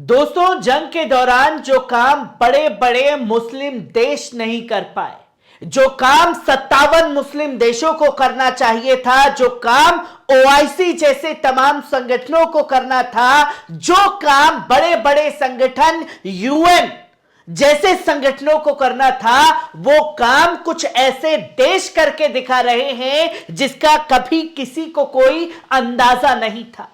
दोस्तों, जंग के दौरान जो काम बड़े बड़े मुस्लिम देश नहीं कर पाए, जो काम 57 मुस्लिम देशों को करना चाहिए था, जो काम ओआईसी जैसे तमाम संगठनों को करना था, जो काम बड़े बड़े संगठन यूएन जैसे संगठनों को करना था, वो काम कुछ ऐसे देश करके दिखा रहे हैं जिसका कभी किसी को कोई अंदाजा नहीं था।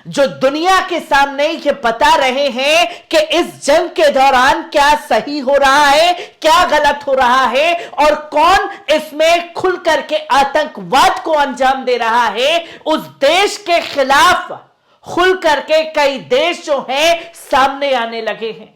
जो दुनिया के सामने ये बता रहे हैं कि इस जंग के दौरान क्या सही हो रहा है, क्या गलत हो रहा है और कौन इसमें खुल करके आतंकवाद को अंजाम दे रहा है, उस देश के खिलाफ खुल करके कई देश जो हैं सामने आने लगे हैं।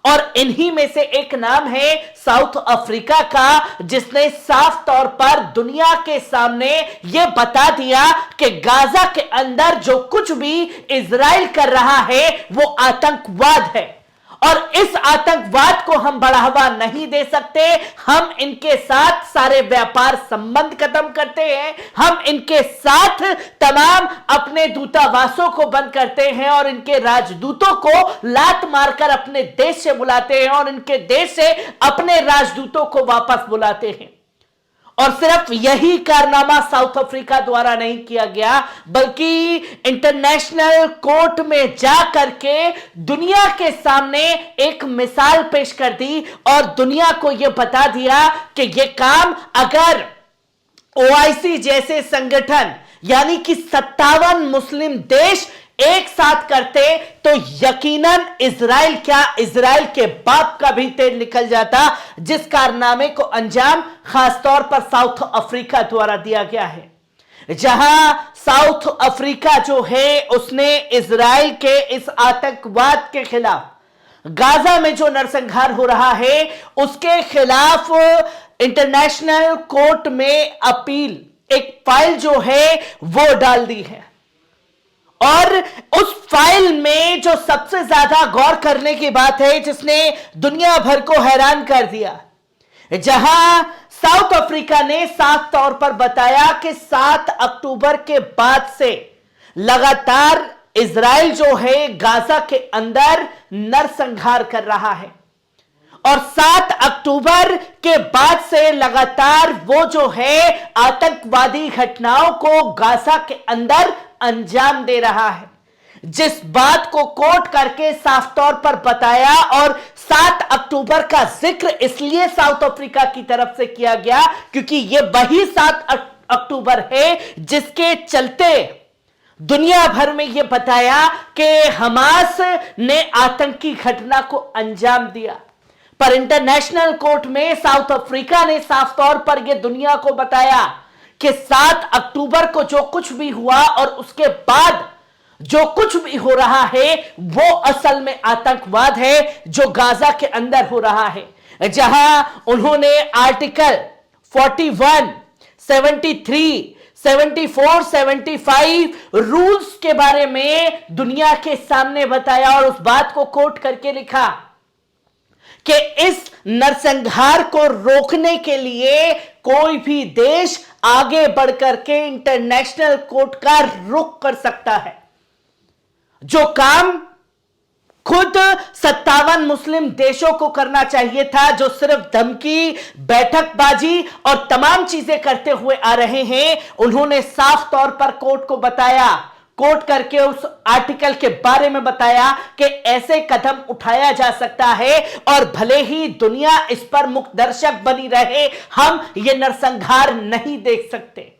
और इन्हीं में से एक नाम है साउथ अफ्रीका का, जिसने साफ तौर पर दुनिया के सामने यह बता दिया कि गाजा के अंदर जो कुछ भी इजराइल कर रहा है वो आतंकवाद है और इस आतंकवाद को हम बढ़ावा नहीं दे सकते। हम इनके साथ सारे व्यापार संबंध खत्म करते हैं, हम इनके साथ तमाम अपने दूतावासों को बंद करते हैं और इनके राजदूतों को लात मारकर अपने देश से बुलाते हैं और इनके देश से अपने राजदूतों को वापस बुलाते हैं। और सिर्फ यही कारनामा साउथ अफ्रीका द्वारा नहीं किया गया, बल्कि इंटरनेशनल कोर्ट में जा करके दुनिया के सामने एक मिसाल पेश कर दी और दुनिया को यह बता दिया कि यह काम अगर ओआईसी जैसे संगठन यानी कि 57 मुस्लिम देश एक साथ करते तो यकीनन इजराइल क्या, इजराइल के बाप का भी तेल निकल जाता, जिस कारनामे को अंजाम खासतौर पर साउथ अफ्रीका द्वारा दिया गया है। जहां साउथ अफ्रीका जो है उसने इजराइल के इस आतंकवाद के खिलाफ, गाजा में जो नरसंहार हो रहा है उसके खिलाफ इंटरनेशनल कोर्ट में अपील, एक फाइल जो है वो डाल दी है। और उस फाइल में जो सबसे ज्यादा गौर करने की बात है, जिसने दुनिया भर को हैरान कर दिया, जहां साउथ अफ्रीका ने साफ तौर पर बताया कि 7 अक्टूबर के बाद से लगातार इजराइल जो है गाजा के अंदर नरसंहार कर रहा है और 7 अक्टूबर के बाद से लगातार वो जो है आतंकवादी घटनाओं को गाजा के अंदर अंजाम दे रहा है। जिस बात को कोट करके साफ तौर पर बताया और 7 अक्टूबर का जिक्र इसलिए साउथ अफ्रीका की तरफ से किया गया क्योंकि यह वही 7 अक्टूबर है जिसके चलते दुनिया भर में यह बताया कि हमास ने आतंकी घटना को अंजाम दिया। पर इंटरनेशनल कोर्ट में साउथ अफ्रीका ने साफ तौर पर यह दुनिया को बताया कि 7 अक्टूबर को जो कुछ भी हुआ और उसके बाद जो कुछ भी हो रहा है वो असल में आतंकवाद है जो गाजा के अंदर हो रहा है। जहां उन्होंने आर्टिकल 41, 73, 74, 75 रूल्स के बारे में दुनिया के सामने बताया और उस बात को कोट करके लिखा कि इस नरसंहार को रोकने के लिए कोई भी देश आगे बढ़कर के इंटरनेशनल कोर्ट का रुख कर सकता है। जो काम खुद 57 मुस्लिम देशों को करना चाहिए था, जो सिर्फ धमकी, बैठकबाजी और तमाम चीजें करते हुए आ रहे हैं, उन्होंने साफ तौर पर कोर्ट को बताया, कोट करके उस आर्टिकल के बारे में बताया कि ऐसे कदम उठाया जा सकता है और भले ही दुनिया इस पर मुकदर्शक बनी रहे, हम ये नरसंहार नहीं देख सकते।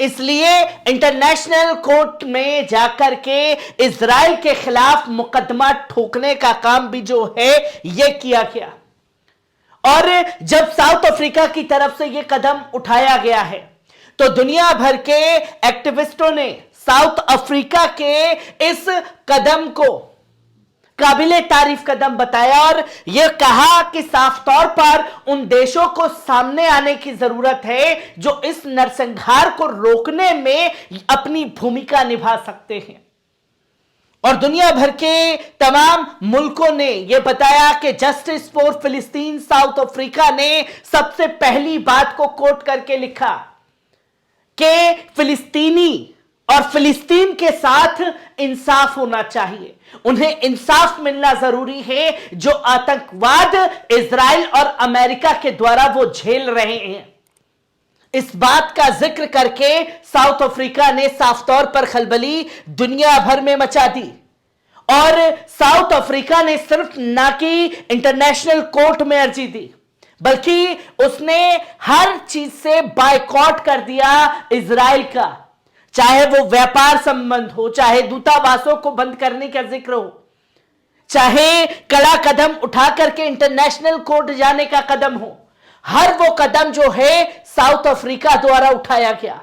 इसलिए इंटरनेशनल कोर्ट में जाकर के इजराइल के खिलाफ मुकदमा ठोकने का काम भी जो है यह किया गया। और जब साउथ अफ्रीका की तरफ से यह कदम उठाया गया है तो दुनिया भर के एक्टिविस्टों ने साउथ अफ्रीका के इस कदम को काबिले तारीफ कदम बताया और यह कहा कि साफ तौर पर उन देशों को सामने आने की जरूरत है जो इस नरसंहार को रोकने में अपनी भूमिका निभा सकते हैं। और दुनिया भर के तमाम मुल्कों ने यह बताया कि जस्टिस फॉर फिलिस्तीन साउथ अफ्रीका ने सबसे पहली बात को कोट करके लिखा कि फिलिस्तीनी और फिलिस्तीन के साथ इंसाफ होना चाहिए। उन्हें इंसाफ मिलना जरूरी है जो आतंकवाद इजराइल और अमेरिका के द्वारा वो झेल रहे हैं। इस बात का जिक्र करके साउथ अफ्रीका ने साफ तौर पर खलबली दुनिया भर में मचा दी और साउथ अफ्रीका ने सिर्फ ना कि इंटरनेशनल कोर्ट में अर्जी दी, बल्कि उसने हर चीज से बायकॉट कर दिया इजराइल का, चाहे वो व्यापार संबंध हो, चाहे दूतावासों को बंद करने का जिक्र हो, चाहे कड़ा कदम उठा करके इंटरनेशनल कोर्ट जाने का कदम हो। हर वो कदम जो है साउथ अफ्रीका द्वारा उठाया गया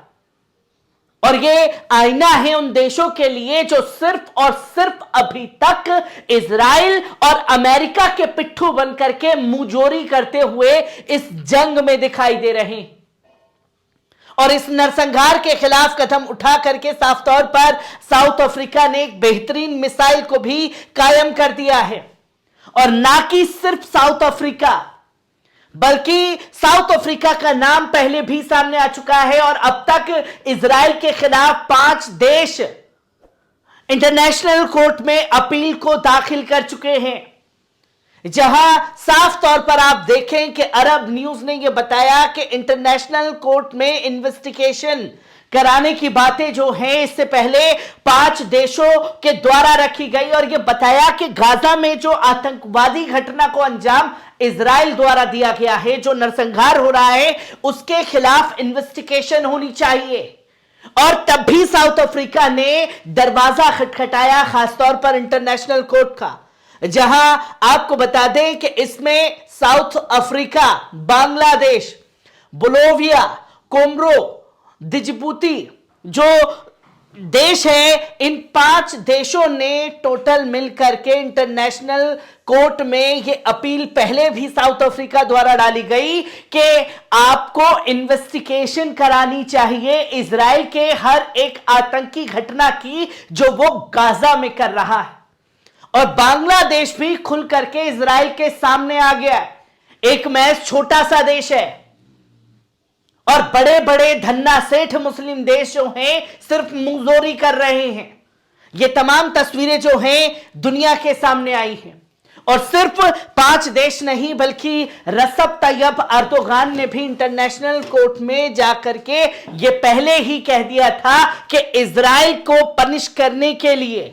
और ये आईना है उन देशों के लिए जो सिर्फ और सिर्फ अभी तक इजराइल और अमेरिका के पिट्ठू बनकर के मुंहजोरी करते हुए इस जंग में दिखाई दे रहे हैं और इस नरसंहार के खिलाफ कदम उठा करके साफ तौर पर साउथ अफ्रीका ने एक बेहतरीन मिसाइल को भी कायम कर दिया है। और ना कि सिर्फ साउथ अफ्रीका, बल्कि साउथ अफ्रीका का नाम पहले भी सामने आ चुका है और अब तक इजराइल के खिलाफ 5 देश इंटरनेशनल कोर्ट में अपील को दाखिल कर चुके हैं, जहां साफ तौर पर आप देखें कि अरब न्यूज ने यह बताया कि इंटरनेशनल कोर्ट में इन्वेस्टिगेशन कराने की बातें जो हैं इससे पहले 5 देशों के द्वारा रखी गई और यह बताया कि गाजा में जो आतंकवादी घटना को अंजाम इजराइल द्वारा दिया गया है, जो नरसंहार हो रहा है, उसके खिलाफ इन्वेस्टिगेशन होनी चाहिए। और तब भी साउथ अफ्रीका ने दरवाजा खटखटाया, खासतौर पर इंटरनेशनल कोर्ट का, जहां आपको बता दें कि इसमें साउथ अफ्रीका, बांग्लादेश, बोलोविया, कोमरो, डिजिबूती जो देश है, इन 5 देशों ने टोटल मिलकर के इंटरनेशनल कोर्ट में यह अपील पहले भी साउथ अफ्रीका द्वारा डाली गई कि आपको इन्वेस्टिगेशन करानी चाहिए इजराइल के हर एक आतंकी घटना की जो वो गाजा में कर रहा है। और बांग्लादेश भी खुल करके इजराइल के सामने आ गया है। एक महज छोटा सा देश है और बड़े बड़े धन्ना सेठ मुस्लिम देश जो हैं सिर्फ मुंहजोरी कर रहे हैं। ये तमाम तस्वीरें जो हैं दुनिया के सामने आई हैं और सिर्फ 5 देश नहीं बल्कि रसब तैयब अर्दोगान ने भी इंटरनेशनल कोर्ट में जाकर के ये पहले ही कह दिया था कि इजराइल को पनिश करने के लिए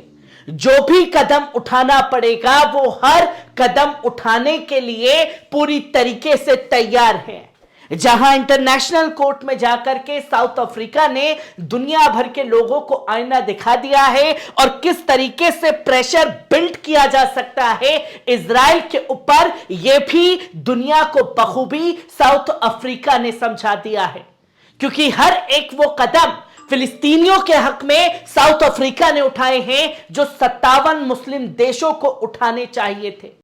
जो भी कदम उठाना पड़ेगा वो हर कदम उठाने के लिए पूरी तरीके से तैयार है। जहां इंटरनेशनल कोर्ट में जाकर के साउथ अफ्रीका ने दुनिया भर के लोगों को आईना दिखा दिया है और किस तरीके से प्रेशर बिल्ड किया जा सकता है इजराइल के ऊपर, यह भी दुनिया को बखूबी साउथ अफ्रीका ने समझा दिया है। क्योंकि हर एक वो कदम फिलिस्तीनियों के हक में साउथ अफ्रीका ने उठाए हैं जो 57 मुस्लिम देशों को उठाने चाहिए थे।